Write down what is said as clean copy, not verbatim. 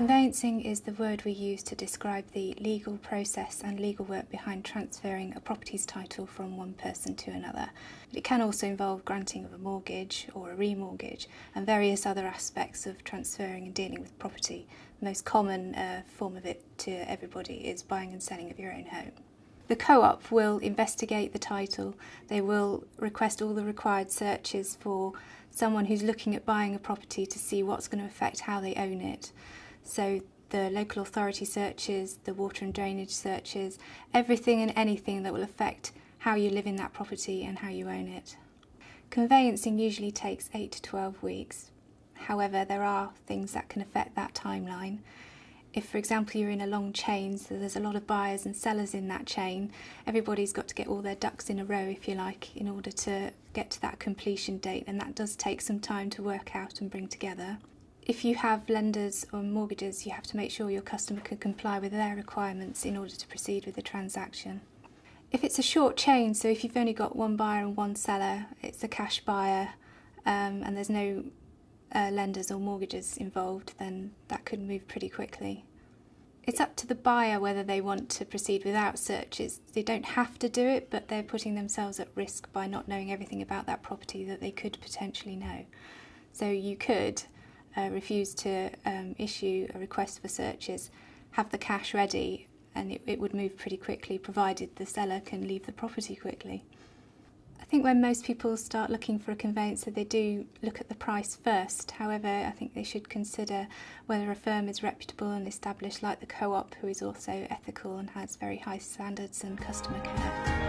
Conveyancing is the word we use to describe the legal process and legal work behind transferring a property's title from one person to another. But it can also involve granting of a mortgage or a remortgage and various other aspects of transferring and dealing with property. The most common form of it to everybody is buying and selling of your own home. The co-op will investigate the title. They will request all the required searches for someone who's looking at buying a property to see what's going to affect how they own it. So the local authority searches, the water and drainage searches, everything and anything that will affect how you live in that property and how you own it. Conveyancing usually takes 8 to 12 weeks. However, there are things that can affect that timeline. If, for example, you're in a long chain, so there's a lot of buyers and sellers in that chain, everybody's got to get all their ducks in a row, if you like, in order to get to that completion date, and that does take some time to work out and bring together. If you have lenders or mortgages, you have to make sure your customer can comply with their requirements in order to proceed with the transaction. If it's a short chain, so if you've only got one buyer and one seller, it's a cash buyer, and there's no lenders or mortgages involved, then that could move pretty quickly. It's up to the buyer whether they want to proceed without searches. They don't have to do it, but they're putting themselves at risk by not knowing everything about that property that they could potentially know. So you could refuse to issue a request for searches, have the cash ready, and it would move pretty quickly, provided the seller can leave the property quickly. I think when most people start looking for a conveyancer, they do look at the price first. However, I think they should consider whether a firm is reputable and established, like the co-op, who is also ethical and has very high standards and customer care.